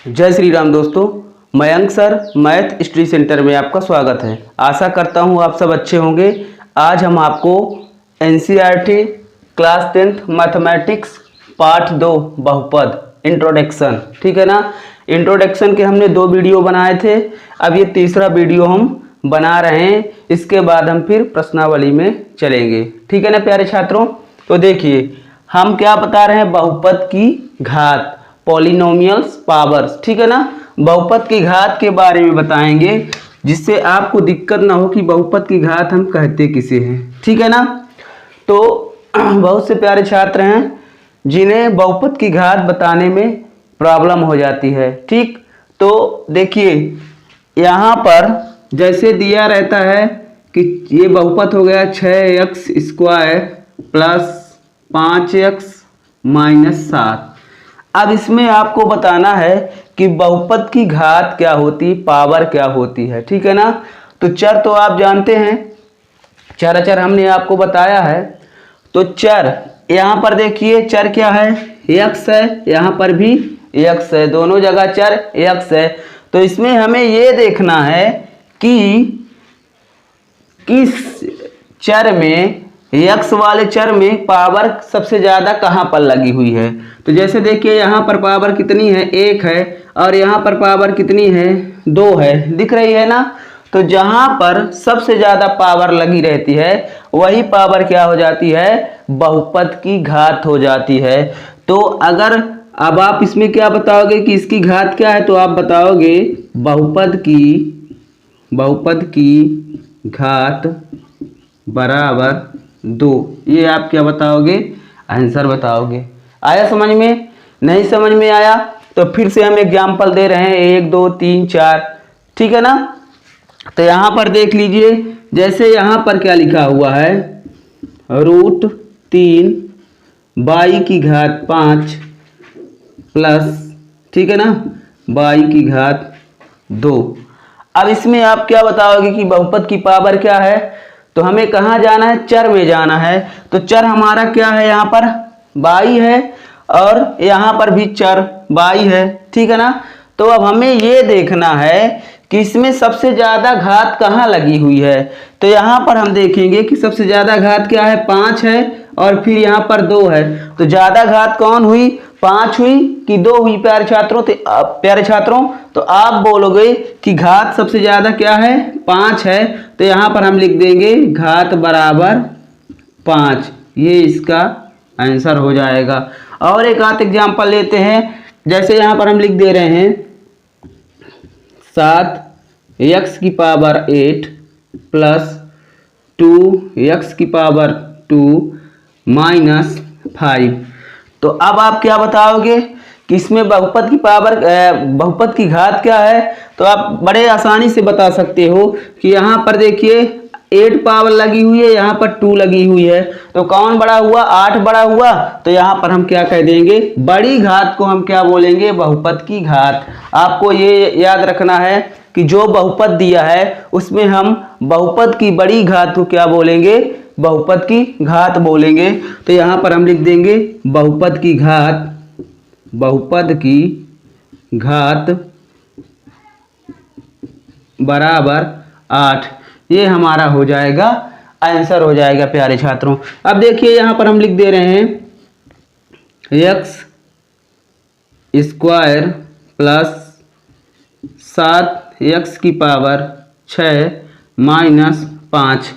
जय श्री राम दोस्तों। Mayank sir math study centre में आपका स्वागत है। आशा करता हूँ आप सब अच्छे होंगे। आज हम आपको NCERT class 10th mathematics part 2 बहुपद इंट्रोडक्शन, ठीक है ना। इंट्रोडक्शन के हमने 2 वीडियो बनाए थे, अब ये तीसरा वीडियो हम बना रहे हैं। इसके बाद हम फिर प्रश्नावली में चलेंगे, ठीक है ना प्यारे छात्रों। तो देखिए हम क्या बता रहे हैं, बहुपद की घात, पॉलिनोमियल्स पावर्स, ठीक है ना। बहुपद की घात के बारे में बताएंगे जिससे आपको दिक्कत ना हो कि बहुपद की घात हम कहते किसे हैं, ठीक है ना। तो बहुत से प्यारे छात्र हैं जिन्हें बहुपद की घात बताने में प्रॉब्लम हो जाती है, ठीक। तो देखिए यहाँ पर जैसे दिया रहता है कि ये बहुपद हो गया 6x² प्लस 5x माइनस 7। अब इसमें आपको बताना है कि बहुपद की घात क्या होती, पावर क्या होती है, ठीक है ना। तो चर तो आप जानते हैं, चर अचर हमने आपको बताया है। तो चर यहाँ पर देखिए चर क्या है, x है, यहाँ पर भी x है, दोनों जगह चर x है। तो इसमें हमें ये देखना है कि किस चर में, x वाले चर में पावर सबसे ज़्यादा कहाँ पर लगी हुई है। तो जैसे देखिए यहाँ पर पावर कितनी है, 1 है, और यहाँ पर पावर कितनी है, 2 है, दिख रही है ना। तो जहाँ पर सबसे ज़्यादा पावर लगी रहती है वही पावर क्या हो जाती है, बहुपद की घात हो जाती है। तो अगर अब आप इसमें क्या बताओगे कि इसकी घात क्या है, तो आप बताओगे बहुपद की घात बराबर 2। ये आप क्या बताओगे, आंसर बताओगे। आया समझ में? नहीं समझ में आया तो फिर से हम एग्जाम्पल दे रहे हैं, 1 2 3 4, ठीक है ना। तो यहाँ पर देख लीजिए, जैसे यहाँ पर क्या लिखा हुआ है, √3 y की घात 5 प्लस, ठीक है ना, y की घात 2। अब इसमें आप क्या बताओगे कि बहुपद की पावर क्या है। तो हमें कहाँ जाना है, चर में जाना है। तो चर हमारा क्या है, यहाँ पर y है और यहाँ पर भी चर y है, ठीक है ना। तो अब हमें ये देखना है कि इसमें सबसे ज़्यादा घात कहाँ लगी हुई है। तो यहाँ पर हम देखेंगे कि सबसे ज़्यादा घात क्या है, 5 है, और फिर यहाँ पर 2 है। तो ज़्यादा घात कौन हुई, 5 हुई कि 2 हुई प्यारे छात्रों। तो आप बोलोगे कि घात सबसे ज़्यादा क्या है, 5 है। तो यहाँ पर हम लिख देंगे घात बराबर 5, ये इसका आंसर हो जाएगा। और एक आध एग्जाम्पल लेते हैं, जैसे यहाँ पर हम लिख दे रहे हैं 7x⁸ प्लस 2x⁻² माइनस 5। तो अब आप क्या बताओगे कि इसमें बहुपद की घात क्या है। तो आप बड़े आसानी से बता सकते हो कि यहाँ पर देखिए 8 पावर लगी हुई है, यहाँ पर 2 लगी हुई है। तो कौन बड़ा हुआ, 8 बड़ा हुआ। तो यहाँ पर हम क्या कह देंगे, बड़ी घात को हम क्या बोलेंगे, बहुपद की घात। आपको ये याद रखना है कि जो बहुपद दिया है उसमें हम बहुपद की बड़ी घात को क्या बोलेंगे, बहुपद की घात बोलेंगे। तो यहाँ पर हम लिख देंगे बहुपद की घात बराबर 8। ये हमारा हो जाएगा, आंसर हो जाएगा प्यारे छात्रों। अब देखिए यहाँ पर हम लिख दे रहे हैं x² प्लस 7x⁻6 माइनस 5।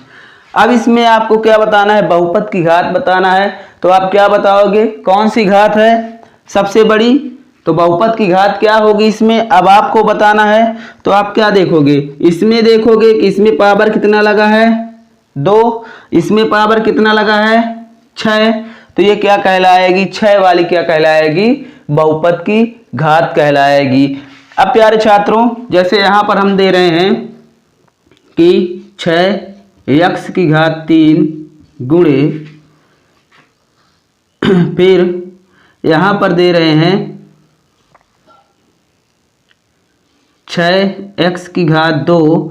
अब इसमें आपको क्या बताना है, बहुपद की घात बताना है। तो आप क्या बताओगे, कौन सी घात है सबसे बड़ी। तो बहुपद की घात क्या होगी इसमें, अब आपको बताना है। तो आप क्या देखोगे, इसमें देखोगे कि इसमें पावर कितना लगा है, 2, इसमें पावर कितना लगा है, 6। तो ये क्या कहलाएगी, 6 वाली क्या कहलाएगी, बहुपद की घात कहलाएगी। अब प्यारे छात्रों जैसे यहाँ पर हम दे रहे हैं कि 6x⁻³ गुणे, फिर यहाँ पर दे रहे हैं 6x⁻²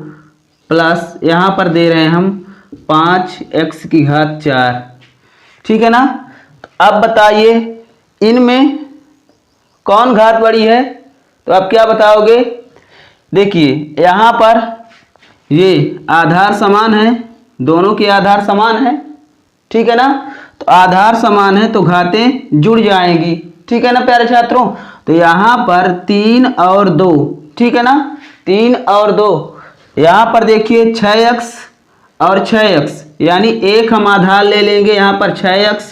प्लस यहाँ पर दे रहे हैं हम 5x⁻4, ठीक है ना। अब बताइए इनमें कौन घात बड़ी है, तो आप क्या बताओगे? देखिए यहाँ पर ये आधार समान है, दोनों के आधार समान है, ठीक है ना। तो आधार समान है तो घातें जुड़ जाएंगी, ठीक है ना प्यारे छात्रों। तो यहाँ पर 3 और 2, ठीक है ना, 3 और 2। यहाँ पर देखिए 6x और 6x, यानी एक हम आधार ले लेंगे यहाँ पर 6x,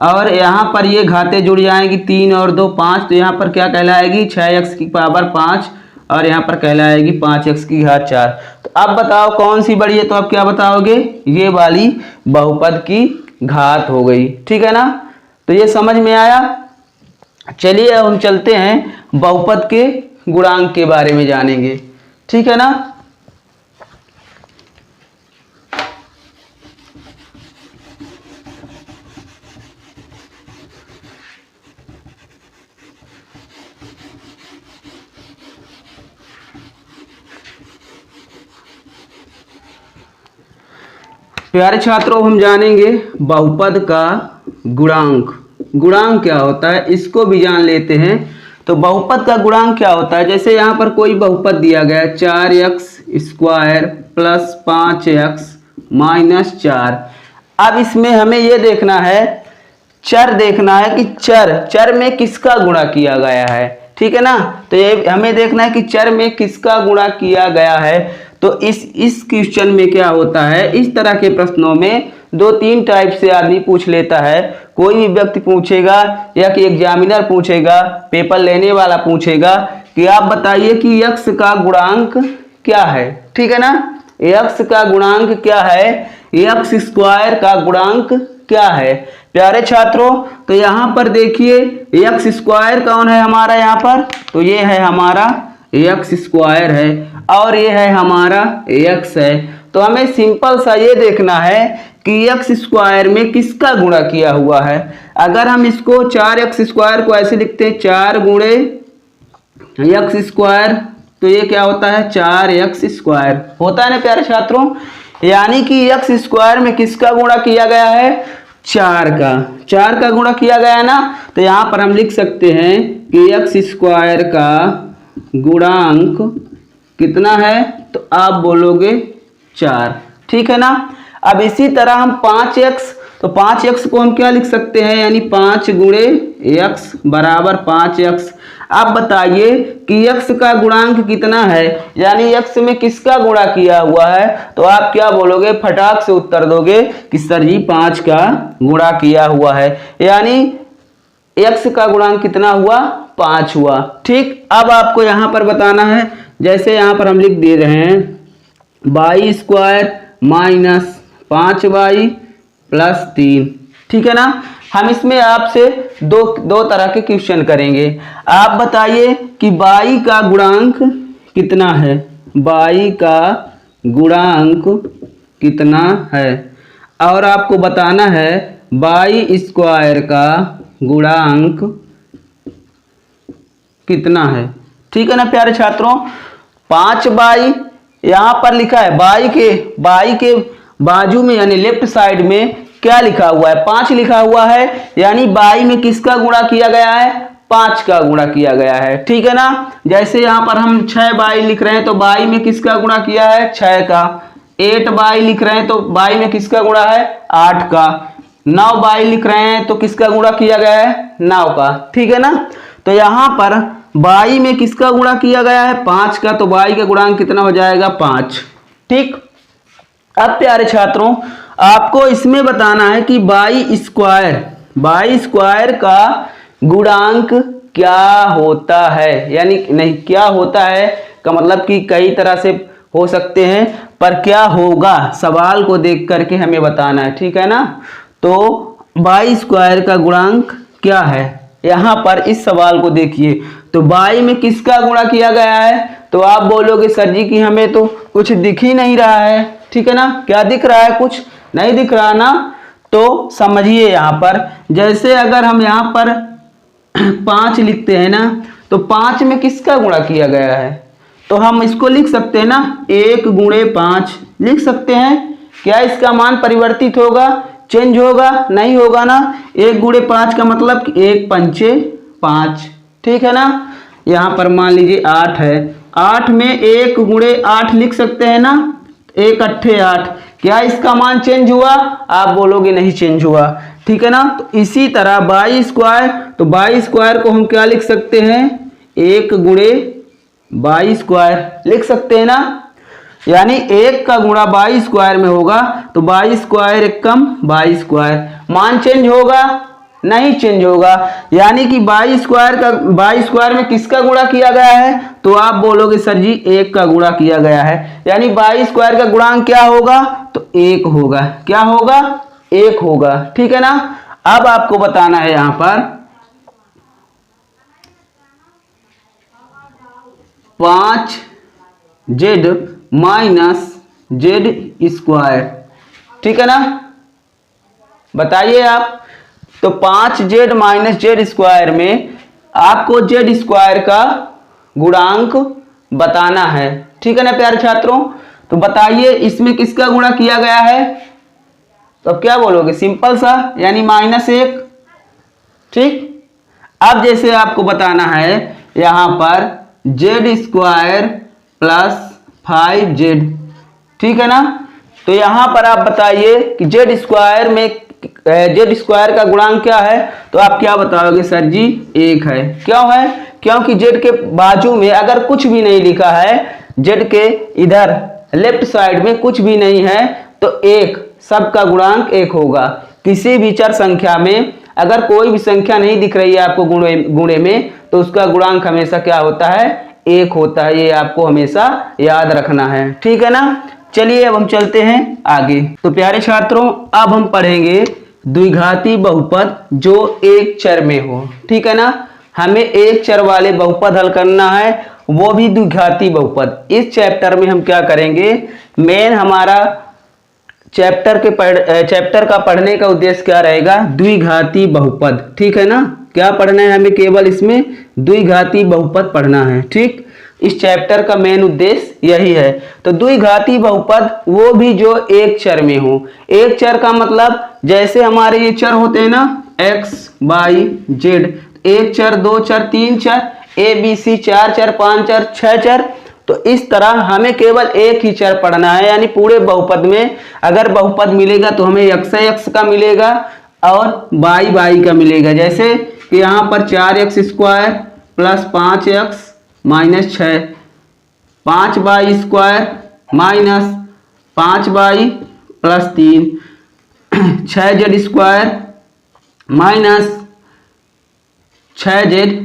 और यहाँ पर ये घातें जुड़ जाएंगी 3 और 2 5। तो यहाँ पर क्या कहलाएगी? 6x की पावर 5, और यहाँ पर कहलाएगी 5x की घात 4। तो अब बताओ कौन सी बड़ी है? तो आप क्या बताओगे? ये वाली बहुपद की घात हो गई, ठीक है ना। तो ये समझ में आया। चलिए अब हम चलते हैं बहुपद के गुणांक के बारे में जानेंगे, ठीक है ना। प्यारे छात्रों, हम जानेंगे बहुपद का गुणांक। गुणांक क्या होता है इसको भी जान लेते हैं। तो बहुपद का गुणांक क्या होता है? जैसे यहाँ पर कोई बहुपद दिया गया है 4x² प्लस 5x माइनस 4। अब इसमें हमें ये देखना है, चर देखना है कि चर में किसका गुणा किया गया है, ठीक है ना। तो ये हमें देखना है कि चर में किसका गुणा किया गया है। तो इस क्वेश्चन में क्या होता है, इस तरह के प्रश्नों में 2-3 टाइप से आदमी पूछ लेता है। कोई भी व्यक्ति पूछेगा या कि एग्जामिनर पूछेगा, पेपर लेने वाला पूछेगा कि आप बताइए कि x का गुणांक क्या है, ठीक है ना। x का गुणांक क्या है, x² का गुणांक क्या है। प्यारे छात्रों, तो यहाँ पर देखिए x² कौन है हमारा यहाँ पर? तो ये है हमारा x² है, और ये है हमारा x है। तो हमें सिंपल सा ये देखना है कि x² में किसका गुणा किया हुआ है। अगर हम इसको 4x² को ऐसे लिखते हैं 4 गुणे x², तो ये क्या होता है? 4x² होता है ना प्यारे छात्रों। यानी कि x² में किसका गुणा किया गया है? 4 का गुणा किया गया है ना। तो यहाँ पर हम लिख सकते हैं कि x² का गुणांक कितना है? तो आप बोलोगे 4, ठीक है ना। अब इसी तरह हम 5x, तो 5x को हम क्या लिख सकते हैं? यानी 5 गुणे x बराबर 5x। आप बताइए कि x का गुणांक कितना है, यानी x में किसका गुणा किया हुआ है। तो आप क्या बोलोगे? फटाक से उत्तर दोगे कि सर जी 5 का गुणा किया हुआ है, यानी x का गुणांक कितना हुआ? 5 हुआ, ठीक। अब आपको यहाँ पर बताना है, जैसे यहाँ पर हम लिख दे रहे हैं y² माइनस 5y प्लस 3, ठीक है ना। हम इसमें आपसे दो तरह के क्वेश्चन करेंगे। आप बताइए कि y का गुणांक कितना है, y का गुणांक कितना है, और आपको बताना है y² का गुणांक कितना है, ठीक है ना प्यारे छात्रों। 5y यहाँ पर लिखा है, y के बाजू में यानी लेफ्ट साइड में क्या लिखा हुआ है? 5 लिखा हुआ है, यानी y में किसका गुणा किया गया है? 5 का गुणा किया गया है, ठीक है ना। जैसे यहाँ पर हम 6y लिख रहे हैं तो y में किसका गुणा किया है? 6 का। 8y लिख रहे हैं तो y में किसका गुणा है? 8 का। 9y लिख रहे हैं तो किसका गुणा किया गया है? 9 का, ठीक है ना। तो यहाँ पर y में किसका गुणा किया गया है? 5 का। तो y का गुणांक कितना हो जाएगा? 5, ठीक। अब प्यारे छात्रों, आपको इसमें बताना है कि y² का गुणांक क्या होता है, यानी नहीं क्या होता है का मतलब कि कई तरह से हो सकते हैं, पर क्या होगा सवाल को देख करके हमें बताना है, ठीक है ना। तो y² का गुणांक क्या है, यहाँ पर इस सवाल को देखिए। तो y में किसका गुणा किया गया है? तो आप बोलोगे सर जी कि हमें तो कुछ दिख ही नहीं रहा है, ठीक है ना। क्या दिख रहा है? कुछ नहीं दिख रहा ना। तो समझिए यहाँ पर, जैसे अगर हम यहाँ पर 5 लिखते हैं ना, तो 5 में किसका गुणा किया गया है? तो हम इसको लिख सकते हैं ना 1 गुणे 5 लिख सकते हैं। क्या इसका मान परिवर्तित होगा, चेंज होगा? नहीं होगा ना। 1 गुणे 5 का मतलब 1 पंचे 5, ठीक है ना। यहाँ पर मान लीजिए 8 है, 8 में 1 गुणे 8 लिख सकते हैं ना, 1 अट्ठे 8। क्या इसका मान चेंज हुआ? आप बोलोगे नहीं चेंज हुआ, ठीक है ना। तो इसी तरह बाई स्क्वायर, तो बाई स्क्वायर को हम क्या लिख सकते हैं? 1 गुणे बाई स्क्वायर लिख सकते हैं ना, यानी 1 का गुणा बाई स्क्वायर में होगा, तो बाई स्क्वायर एक कम बाई स्क्वायर। मान चेंज होगा? नहीं चेंज होगा, यानी कि बाई स्क्वायर में किसका गुणा किया गया है? तो आप बोलोगे सर जी 1 का गुणा किया गया है, यानी बाई स्क्वायर का गुणांक क्या होगा? तो 1 होगा। क्या होगा? 1 होगा, ठीक है ना। अब आपको बताना है यहां पर 5z माइनस जेड स्क्वायर, ठीक है ना। बताइए आप, तो 5z माइनस जेड स्क्वायर में आपको जेड स्क्वायर का गुणांक बताना है, ठीक है ना प्यारे छात्रों। तो बताइए इसमें किसका गुणा किया गया है? तो अब क्या बोलोगे? सिंपल सा, यानी -1, ठीक। अब जैसे आपको बताना है यहां पर जेड स्क्वायर प्लस 5z, ठीक है ना। तो यहां पर आप बताइए कि जेड स्क्वायर का गुणांक क्या है? तो आप क्या बताओगे? सर जी 1 है। क्यों है? क्योंकि जेड के बाजू में अगर कुछ भी नहीं लिखा है, जेड के इधर लेफ्ट साइड में कुछ भी नहीं है, तो 1, सबका गुणांक 1 होगा। किसी भी चर संख्या में अगर कोई भी संख्या नहीं दिख रही है आपको गुणे में, तो उसका गुणांक हमेशा क्या होता है? 1 होता है। ये आपको हमेशा याद रखना है, ठीक है ना। चलिए अब हम चलते हैं आगे। तो प्यारे छात्रों, अब हम पढ़ेंगे द्विघाती बहुपद जो एक चर में हो, ठीक है ना। हमें एक चर वाले बहुपद हल करना है, वो भी द्विघाती बहुपद। इस चैप्टर में हम क्या करेंगे? मेन हमारा चैप्टर का पढ़ने का उद्देश्य क्या रहेगा? द्विघाती बहुपद, ठीक है ना। क्या पढ़ना है हमें? केवल इसमें द्विघाती बहुपद पढ़ना है, ठीक। इस चैप्टर का मेन उद्देश्य यही है। तो द्विघाती बहुपद वो भी जो एक चर में हो। एक चर का मतलब जैसे हमारे ये चर होते हैं ना, x, y, z, एक चर, 2 चर, 3 चर, a b c, 4 चर, 5 चर, 6 चर। तो इस तरह हमें केवल एक ही चर पढ़ना है, यानी पूरे बहुपद में अगर बहुपद मिलेगा तो हमें x का मिलेगा और y का मिलेगा। जैसे कि यहाँ पर 4x square plus 5x minus 6, 5y square minus 5y plus 3, 6z square minus 6z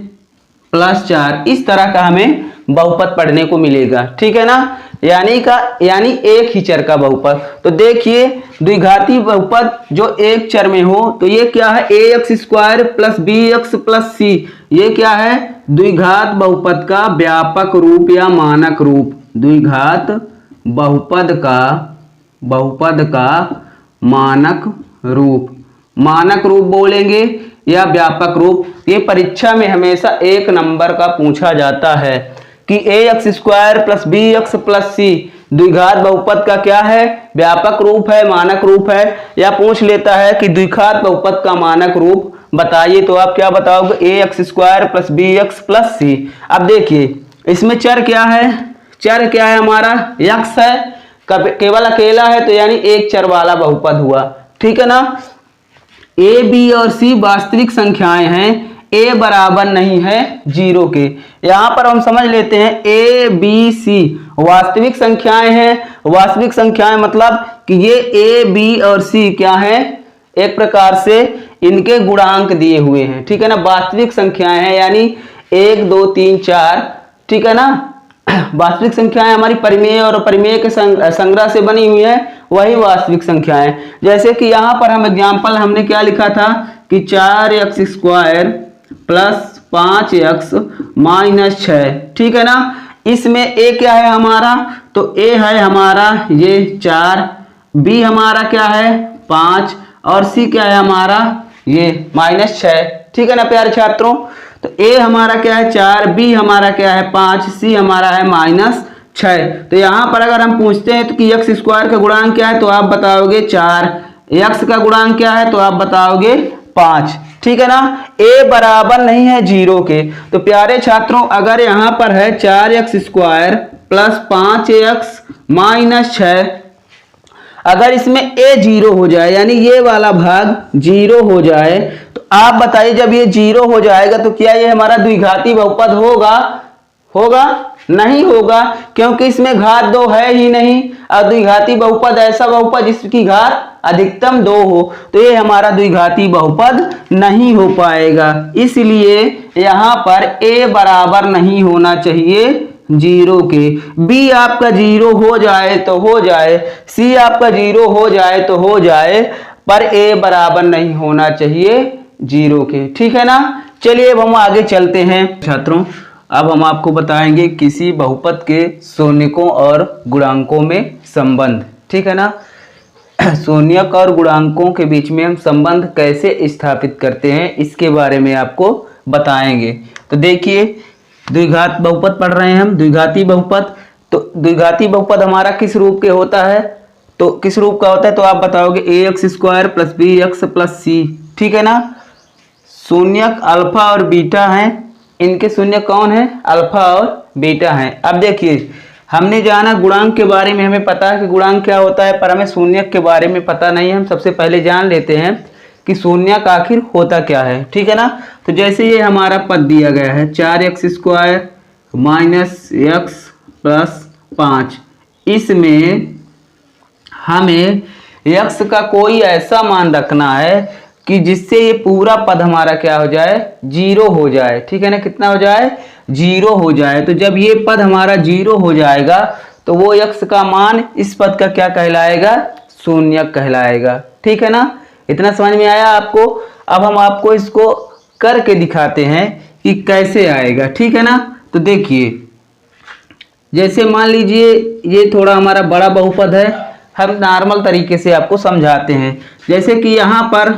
plus 4। इस तरह का हमें बहुपद पढ़ने को मिलेगा, ठीक है ना। यानी एक ही चर का बहुपद। तो देखिए द्विघाती बहुपद जो एक चर में हो, तो ये क्या है? ax square plus bx plus c। ये क्या है? द्विघात बहुपद का व्यापक रूप या मानक रूप। द्विघात बहुपद का मानक रूप। मानक रूप बोलेंगे या व्यापक रूप। ये परीक्षा में हमेशा 1 नंबर का पूछा जाता है कि ax square plus bx plus c द्विघात बहुपद का क्या है? व्यापक रूप है, मानक रूप है। या पूछ लेता है कि द्विघात बहुपद का मानक रूप बताइए, तो आप क्या बताओगे? ax square plus bx plus c। अब देखिए इसमें चर क्या है? चर क्या है हमारा? x है, केवल अकेला है, तो यानी एक चर वाला बहुपद हुआ, ठीक है ना। a b और c वास्तविक संख्याएं हैं, a बराबर नहीं है 0 के। यहां पर हम समझ लेते हैं a b c वास्तविक संख्याएं हैं। वास्तविक संख्याएं मतलब कि ये a b और c क्या है? एक प्रकार से इनके गुणांक दिए हुए हैं, ठीक है ना। वास्तविक संख्याएं हैं, यानी 1 2 3 4, ठीक है ना। वास्तविक संख्याएं हमारी परिमेय और परिमेय के संग्रह से बनी हुई है, वही वास्तविक संख्याएं। जैसे कि यहाँ पर हम एग्जाम्पल हमने क्या लिखा था कि 4x square plus 5x minus 6, ठीक है ना। इसमें a क्या है हमारा? तो a है हमारा ये 4, b हमारा क्या है? 5, और c क्या है हमारा? ये -6, ठीक है ना प्यारे छात्रों। तो a हमारा क्या है? 4, b हमारा क्या है? 5, c हमारा है -6। तो यहां पर अगर हम पूछते हैं तो कि x स्क्वायर का गुणांक क्या है, तो आप बताओगे 4, x का गुणांक क्या है, तो आप बताओगे 5, ठीक है ना। a बराबर नहीं है 0 के। तो प्यारे छात्रों अगर यहाँ पर है 4x² प्लस 5x माइनस 6, अगर इसमें a 0 हो जाए यानी ये वाला भाग 0 हो जाए तो आप बताइए जब ये 0 हो जाएगा तो क्या ये हमारा द्विघाती बहुपद होगा? होगा? नहीं होगा, क्योंकि इसमें घात 2 है ही नहीं। और द्विघाती बहुपद ऐसा बहुपद जिसकी घात अधिकतम 2 हो, तो ये हमारा द्विघाती बहुपद नहीं हो पाएगा। इसलिए यहाँ पर a बराबर नहीं होना चाहिए 0 के। b आपका 0 हो जाए तो हो जाए, c आपका 0 हो जाए तो हो जाए, पर a बराबर नहीं होना चाहिए 0 के। ठीक है ना। चलिए अब हम आगे चलते हैं छात्रों। अब हम आपको बताएंगे किसी बहुपद के शून्यकों और गुणांकों में संबंध। ठीक है ना। शून्यक और गुणांकों के बीच में हम संबंध कैसे स्थापित करते हैं इसके बारे में आपको बताएंगे। तो देखिए द्विघात बहुपद पढ़ रहे हैं हम, द्विघाती बहुपद। तो द्विघाती बहुपद हमारा किस रूप के होता है? तो किस रूप का होता है तो आप बताओगे ax² plus bx plus c। ठीक है ना। शून्यक अल्फा और बीटा हैं, इनके शून्य कौन है? अल्फा और बीटा हैं। अब देखिए हमने जाना गुणांक के बारे में, हमें पता है कि गुणांक क्या होता है, पर हमें शून्यक के बारे में पता नहीं है। हम सबसे पहले जान लेते हैं कि शून्यक आखिर होता क्या है। ठीक है ना। तो जैसे ये हमारा पद दिया गया है 4x² माइनस x प्लस 5, इसमें हमें x का कोई ऐसा मान रखना है कि जिससे ये पूरा पद हमारा क्या हो जाए? 0 हो जाए। ठीक है ना। कितना हो जाए? 0 हो जाए। तो जब ये पद हमारा 0 हो जाएगा तो वो x का मान इस पद का क्या कहलाएगा? शून्यक कहलाएगा। ठीक है ना। इतना समझ में आया आपको? अब हम आपको इसको करके दिखाते हैं कि कैसे आएगा। ठीक है ना। तो देखिए जैसे मान लीजिए ये थोड़ा हमारा बड़ा बहुपद है, हम नॉर्मल तरीके से आपको समझाते हैं। जैसे कि यहाँ पर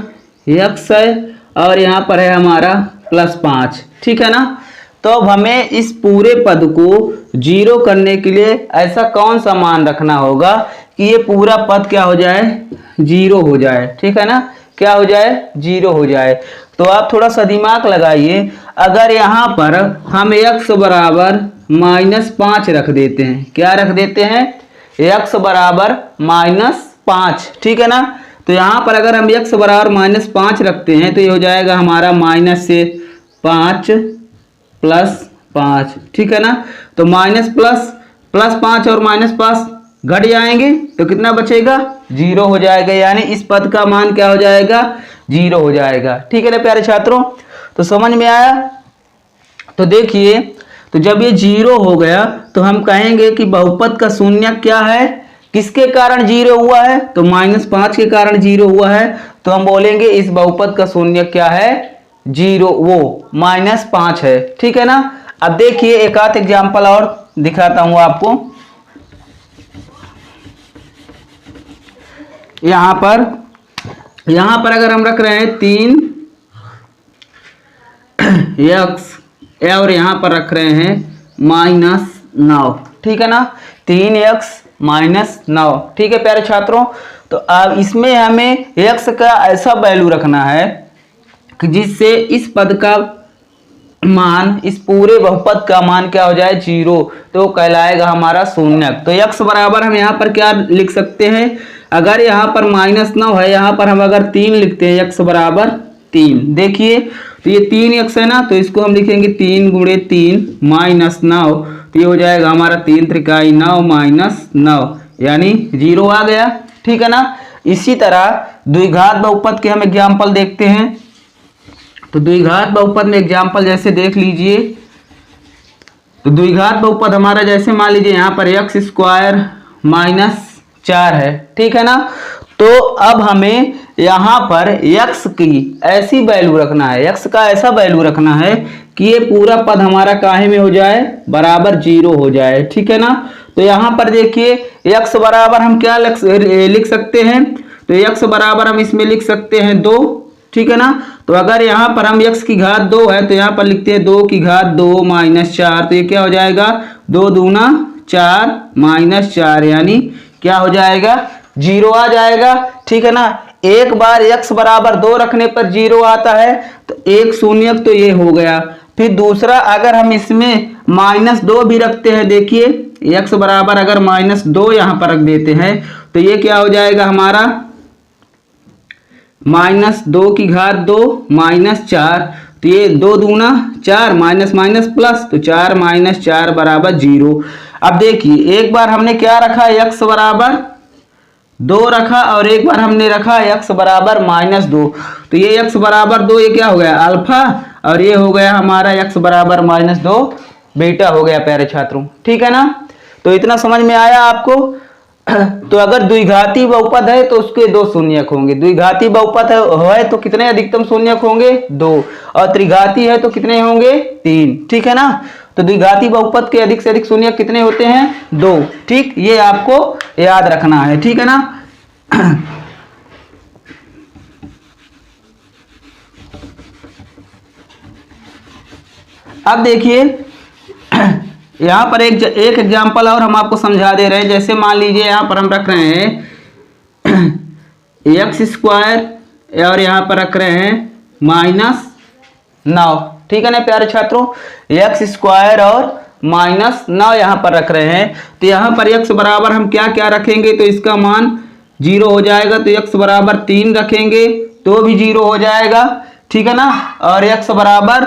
x है और यहाँ पर है हमारा प्लस 5। ठीक है ना। तो अब हमें इस पूरे पद को 0 करने के लिए ऐसा कौन सा मान रखना होगा कि ये पूरा पद क्या हो जाए? 0 हो जाए। ठीक है ना। क्या हो जाए? 0 हो जाए। तो आप थोड़ा सा दिमाग लगाइए। अगर यहाँ पर हम x बराबर -5 रख देते हैं, क्या रख देते हैं? x बराबर -5। ठीक है ना। तो यहाँ पर अगर हम x बराबर -5 रखते हैं तो ये हो जाएगा हमारा -5 प्लस 5। ठीक है ना। तो प्लस 5 और -5 घट जाएंगे तो कितना बचेगा? 0 हो जाएगा। यानी इस पद का मान क्या हो जाएगा? 0 हो जाएगा। ठीक है ना प्यारे छात्रों। तो समझ में आया? तो देखिए तो जब ये 0 हो गया तो हम कहेंगे कि बहुपद का शून्यक क्या है? किसके कारण 0 हुआ है? तो -5 के कारण 0 हुआ है। तो हम बोलेंगे इस बहुपद का शून्यक क्या है? 0, वो -5 है। ठीक है ना। अब देखिए एक आध एग्जाम्पल और दिखाता हूं आपको। यहाँ पर अगर हम रख रहे हैं 3x और यहाँ पर रख रहे हैं -9। ठीक है ना। 3x -9। ठीक है प्यारे छात्रों। तो अब इसमें हमें x का ऐसा वैल्यू रखना है कि जिससे इस पद का मान, इस पूरे बहुपद का मान क्या हो जाए? 0। तो कहलाएगा हमारा शून्यक। तो x बराबर हम यहाँ पर क्या लिख सकते हैं? अगर यहाँ पर -9 है, यहाँ पर हम अगर 3 लिखते हैं x बराबर 3। देखिए तो ये 3x है ना, तो इसको हम लिखेंगे 3 × 3 -9। तो ये हो जाएगा हमारा 3 × 3 9 -9 यानी 0 आ गया। ठीक है ना। इसी तरह द्विघात बहुपद के हम एग्जाम्पल देखते हैं। तो द्विघात बहुपद में एग्जाम्पल जैसे देख लीजिए। तो द्विघात बहुपद हमारा जैसे मान लीजिए यहाँ पर x² -4 है। ठीक है ना। तो अब हमें यहाँ पर x की ऐसी वैल्यू रखना है, x का ऐसा वैल्यू रखना है कि ये पूरा पद हमारा काहे में हो जाए? बराबर 0 हो जाए। ठीक है ना। तो यहाँ पर देखिए x बराबर हम क्या लिख सकते हैं? तो x बराबर हम इसमें लिख सकते हैं 2। ठीक है ना। तो अगर यहाँ पर हम x की घात 2 है तो यहाँ पर लिखते हैं 2 की घात 2 -4। तो ये क्या हो जाएगा? 2 दूना 4 -4 यानी क्या हो जाएगा? 0 आ जाएगा। ठीक है ना। एक बार x बराबर 2 रखने पर 0 आता है, तो एक शून्यक तो ये हो गया। फिर दूसरा, अगर हम इसमें -2 भी रखते हैं, देखिए x बराबर अगर -2 यहाँ पर रख देते हैं तो ये क्या हो जाएगा हमारा, -2 की घात 2 -4, तो ये 2 दूना 4, माइनस माइनस प्लस, तो 4 - 4 बराबर 0। अब देखिए एक बार हमने क्या रखा, x बराबर 2 रखा और एक बार हमने रखा x बराबर -2, तो ये x बराबर 2 ये क्या हो गया अल्फा, और ये हो गया हमारा x बराबर -2 बीटा हो गया प्यारे छात्रों। ठीक है ना, तो इतना समझ में आया आपको। तो अगर द्विघाती बहुपद है तो उसके 2 शून्यक होंगे, द्विघाती बहुपद है तो कितने अधिकतम शून्यक होंगे, 2, और त्रिघाती है तो कितने होंगे, 3। ठीक है ना, तो द्विघाती बहुपद के अधिक से अधिक शून्यक कितने होते हैं, 2। ठीक, ये आपको याद रखना है। ठीक है ना। अब देखिए यहाँ पर एक एग्जाम्पल और हम आपको समझा दे रहे हैं। जैसे मान लीजिए यहाँ पर हम रख रहे हैं x² और यहाँ पर रख रहे हैं -9। ठीक है ना प्यारे छात्रों, x² और -9 यहाँ पर रख रहे हैं, तो यहाँ पर x बराबर हम क्या क्या रखेंगे, तो इसका मान 0 हो जाएगा, तो x बराबर 3 रखेंगे तो भी 0 हो जाएगा। ठीक है ना, और x बराबर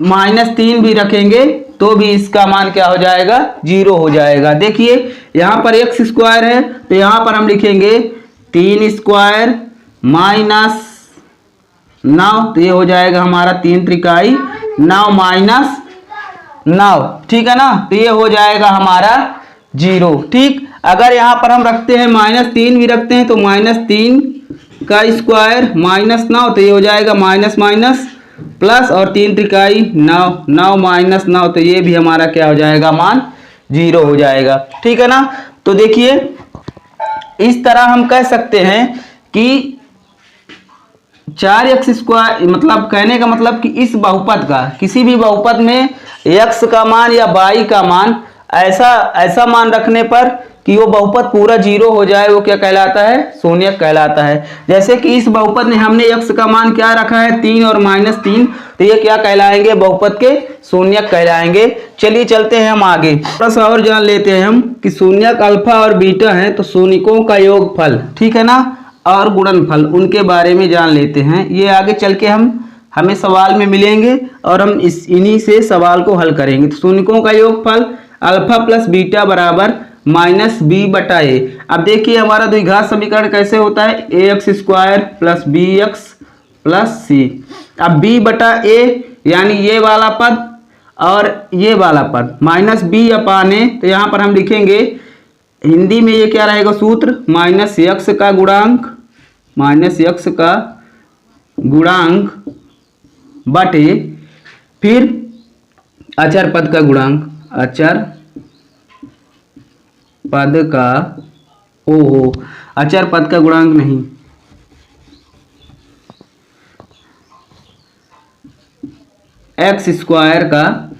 -3 भी रखेंगे तो भी इसका मान क्या हो जाएगा, 0 हो जाएगा। देखिए यहाँ पर x² है तो यहाँ पर हम लिखेंगे 3² -9, तो ये हो जाएगा हमारा 3 त्रिकाई 9 -9। ठीक है ना, तो ये हो जाएगा हमारा 0। ठीक, अगर यहाँ पर हम रखते हैं -3 भी रखते हैं तो -3 का स्क्वायर -9, तो ये हो जाएगा माइनस माइनस प्लस, और 3 त्रिकाई 9, 9 -9, तो ये भी हमारा क्या हो जाएगा, मान 0 हो जाएगा। ठीक है ना, तो देखिए इस तरह हम कह सकते हैं कि 4x², मतलब कहने का मतलब कि इस बहुपद का, किसी भी बहुपद में x का मान या y का मान ऐसा मान रखने पर कि वो बहुपद पूरा 0 हो जाए, वो क्या कहलाता है, शून्यक कहलाता है। जैसे कि इस बहुपद में हमने x का मान क्या रखा है, 3 और -3, तो ये क्या कहलाएंगे, बहुपद के शून्यक कहलाएंगे। चलिए चलते हैं हम आगे, थोड़ा सा और जान लेते हैं हम कि शून्यक अल्फा और बीटा है तो शून्यकों का योगफल, ठीक है ना, और गुणनफल, उनके बारे में जान लेते हैं। ये आगे चल के हमें सवाल में मिलेंगे और हम इन्हीं से सवाल को हल करेंगे। तो शून्यकों का योगफल अल्फा प्लस बीटा बराबर -b/a। अब देखिए हमारा द्विघात समीकरण कैसे होता है, ax² plus bx plus c। अब b/a यानी ये वाला पद और ये वाला पद -b/a, तो यहाँ पर हम लिखेंगे हिंदी में ये क्या रहेगा सूत्र, -x का गुणांक बटे फिर अचर पद का गुणांक, अचर पद का अचर पद का गुणांक नहीं, x² का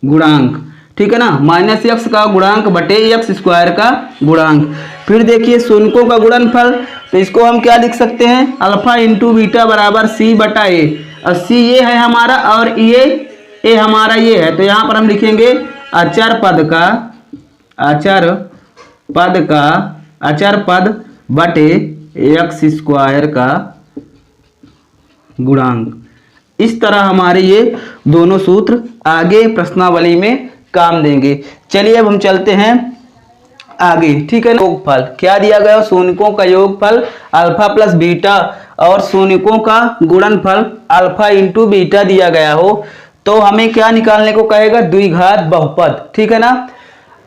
गुणांक, ठीक है ना, -x का गुणांक बटे x² का गुणांक। फिर देखिए शून्यकों का गुणनफल, तो इसको हम क्या लिख सकते हैं, अल्फा इंटू बीटा बराबर c/a, और c ये है हमारा और ये a हमारा ये है, तो यहाँ पर हम लिखेंगे अचर पद बटे x² का गुणांक। इस तरह हमारे ये दोनों सूत्र आगे प्रश्नावली में काम देंगे। चलिए अब हम चलते हैं आगे, ठीक है ना। योगफल क्या दिया गया, शून्यकों का योगफल अल्फा प्लस बीटा और शून्यकों का गुणनफल अल्फा इंटू बीटा दिया गया हो, तो हमें क्या निकालने को कहेगा, द्विघात बहुपद, ठीक है ना।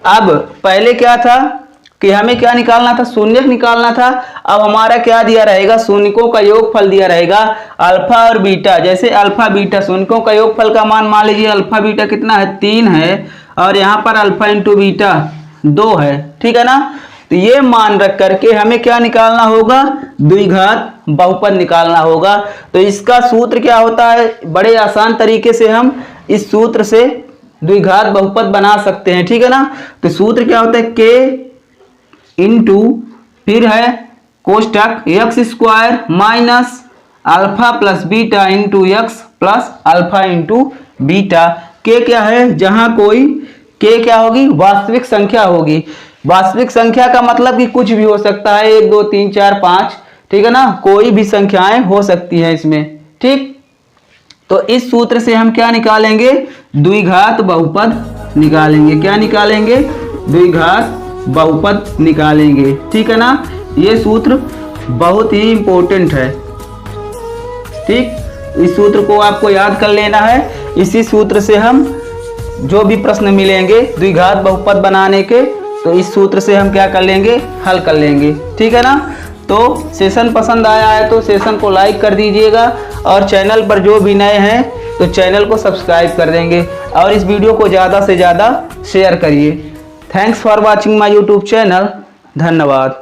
अब पहले क्या था कि हमें क्या निकालना था, शून्यक निकालना था। अब हमारा क्या दिया रहेगा, शून्यकों का योगफल दिया रहेगा अल्फा और बीटा। जैसे अल्फा बीटा, शून्यकों का योगफल का मान मान लीजिए अल्फा बीटा कितना है, 3 है, और यहाँ पर अल्फा इंटू बीटा 2 है, ठीक है ना। तो ये मान रख करके हमें क्या निकालना होगा, द्विघात बहुपद निकालना होगा। तो इसका सूत्र क्या होता है, बड़े आसान तरीके से हम इस सूत्र से द्विघात बहुपद बना सकते हैं, ठीक है ना। तो सूत्र क्या होता है, k इंटू फिर है कोष्टक x square minus alpha plus beta into x plus alpha into beta. के क्या है, जहां कोई के क्या होगी, वास्तविक संख्या होगी। वास्तविक संख्या का मतलब कि कुछ भी हो सकता है, 1 2 3 4 5, ठीक है ना, कोई भी संख्याएं हो सकती हैं इसमें। ठीक, तो इस सूत्र से हम क्या निकालेंगे, द्विघात बहुपद निकालेंगे। क्या निकालेंगे, द्विघात बहुपद निकालेंगे। ठीक है ना, ये सूत्र बहुत ही इंपॉर्टेंट है। ठीक, इस सूत्र को आपको याद कर लेना है। इसी सूत्र से हम जो भी प्रश्न मिलेंगे द्विघात बहुपद बनाने के, तो इस सूत्र से हम क्या कर लेंगे, हल कर लेंगे। ठीक है ना, तो सेशन पसंद आया है तो सेशन को लाइक कर दीजिएगा, और चैनल पर जो भी नए हैं तो चैनल को सब्सक्राइब कर देंगे, और इस वीडियो को ज़्यादा से ज़्यादा शेयर करिए। Thanks for watching my YouTube channel. धन्यवाद।